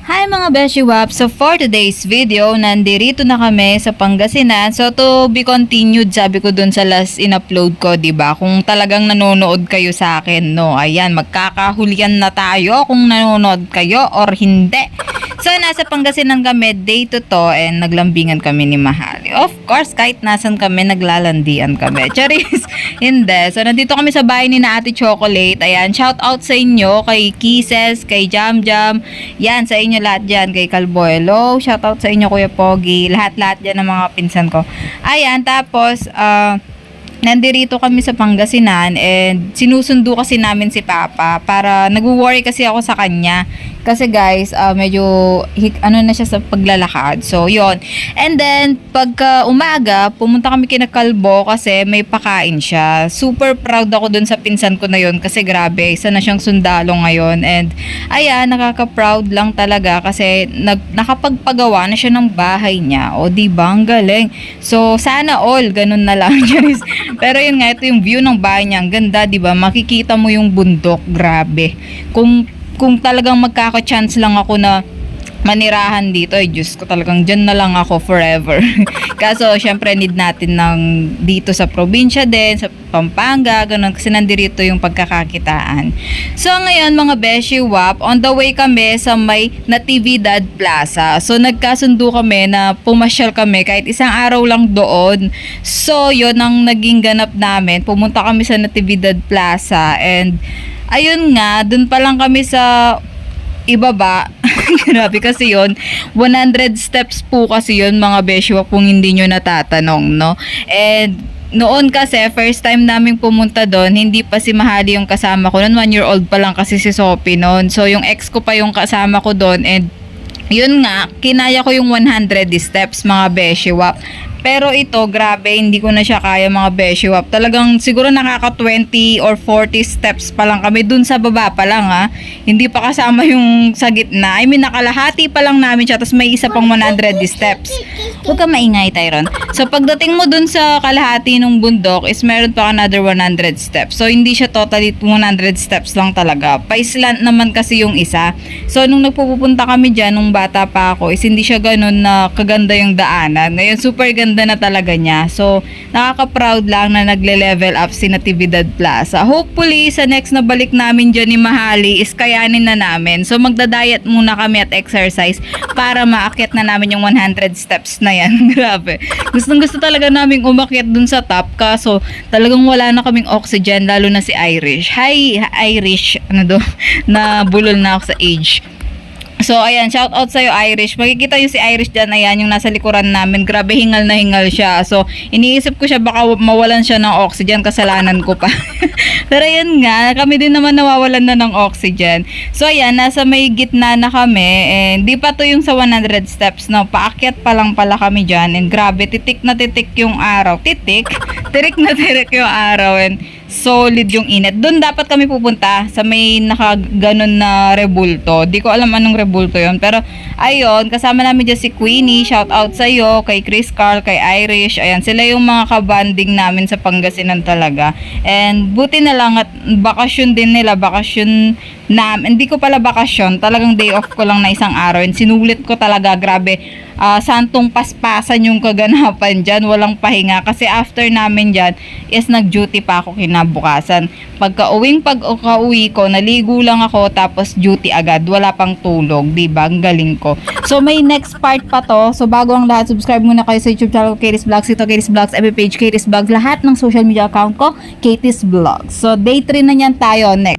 Hi mga Beshi Wap! So for today's video, nandito na kami sa Pangasinan. So to be continued, sabi ko dun sa last in-upload ko, diba? Kung talagang nanonood kayo sa akin, no? Ayan, magkakahulian na tayo kung nanonood kayo or hindi. So nasa Pangasinan kami, day to and naglambingan kami ni Mahali. Of course, kahit nasan kami, naglalandian kami. Charis! Hindi. So nandito kami sa bahay ni na Ate Chocolate. Ayan, shout out sa inyo, kay Kisses, kay Jam Jam. Yan, sa inyo lahat dyan, kay Calbuelo. Shout out sa inyo, Kuya Pogi. Lahat-lahat dyan ng mga pinsan ko. Ayan, tapos, nandito kami sa Pangasinan and sinusundo kasi namin si Papa para nag-worry kasi ako sa kanya. Kasi guys, medyo ano na siya sa paglalakad. So, yon. And then, pagka umaga, pumunta kami kina Kalbo kasi may pakain siya. Super proud ako dun sa pinsan ko na yon kasi grabe, isa na siyang sundalo ngayon. And, ayan, nakaka-proud lang talaga kasi nakapagpagawa na siya ng bahay niya. O, diba? Ang galing. So, sana all, ganun na lang. Pero yun nga, ito yung view ng bahay niya. Ang ganda, diba? Makikita mo yung bundok. Grabe. Kung talagang magkaka-chance lang ako na manirahan dito, ay Diyos ko, talagang dyan na lang ako forever. Kaso, syempre, need natin ng dito sa probinsya din, sa Pampanga, ganun, kasi nandito yung pagkakakitaan. So, ngayon, mga Beshi Wap, on the way kami sa may Natividad Plaza. So, nagkasundo kami na pumasyal kami kahit isang araw lang doon. So, yun ang naging ganap namin. Pumunta kami sa Natividad Plaza and ayun nga, dun pa lang kami sa ibaba. Grabe kasi yun. 100 steps po kasi yun, mga Beshwa, kung hindi nyo natatanong, no? And noon kasi, first time namin pumunta doon, hindi pa si Mahali yung kasama ko. Noon, 1-year-old pa lang kasi si Sophie noon. So, yung ex ko pa yung kasama ko doon and yun nga, kinaya ko yung 100 steps, mga Beshwa. Pero ito, grabe, hindi ko na siya kaya, mga Beshi Wap. Talagang siguro nakaka 20 or 40 steps pa lang kami. Dun sa baba pa lang, ha. Hindi pa kasama yung sa gitna. I mean, nakalahati pa lang namin siya. Tapos may isa pang 100 steps. Huwag ka maingay, Tyron. So, pagdating mo dun sa kalahati ng bundok, is meron pa another 100 steps. So, hindi siya totally 100 steps lang talaga. Pa-islant naman kasi yung isa. So, nung nagpupunta kami dyan, nung bata pa ako, is hindi siya ganun na kaganda yung daanan. Ngayon, super ganda na talaga niya. So, nakaka-proud lang na nagle-level up si Natividad Plaza. Hopefully, sa next na balik namin dyan ni Mahali is kayanin na namin. So, magda-diet muna kami at exercise para maakyat na namin yung 100 steps na yan. Grabe. Gustong-gusto talaga namin umakyat dun sa top kaso talagang wala na kaming oxygen, lalo na si Irish. Hi, Irish. Na bulol na ako sa age. So, ayan, shout out sa'yo, Irish. Makikita yung si Irish dyan, ayan, yung nasa likuran namin. Grabe, hingal na hingal siya. So, iniisip ko siya, baka mawalan siya ng oxygen, kasalanan ko pa. Pero yun nga, kami din naman nawawalan na ng oxygen. So, ayan, nasa may gitna na kami. And di pa to yung sa 100 steps, no? Paakyat pa lang pala kami dyan. And grabe, titik na titik yung araw. Titik na tirik yung araw. And solid yung init. Doon dapat kami pupunta sa may nakaganon na rebulto. Di ko alam anong rebulto yon. Pero ayun, kasama namin dyan si Queenie. Shout out sa iyo, kay Chris Carl, kay Irish. Ayan, sila yung mga kabanding namin sa Pangasinan talaga. And buti na lang at bakasyon din nila. Bakasyon na, hindi ko pala bakasyon. Talagang day off ko lang na isang araw. And sinulit ko talaga, grabe. Santong paspasan yung kaganapan dyan, walang pahinga kasi after namin dyan is nag-duty pa ako kinabukasan. Pagka-uwi ko, naligo lang ako tapos duty agad, wala pang tulog, diba? Ang galing ko. So may next part pa to. So bago ang lahat, subscribe muna kayo sa YouTube channel ko, Katie's Vlogs. Ito, Katie's Vlogs, FB page, Katie's Vlogs, lahat ng social media account ko, Katie's Vlogs. So day 3 na yan tayo, next.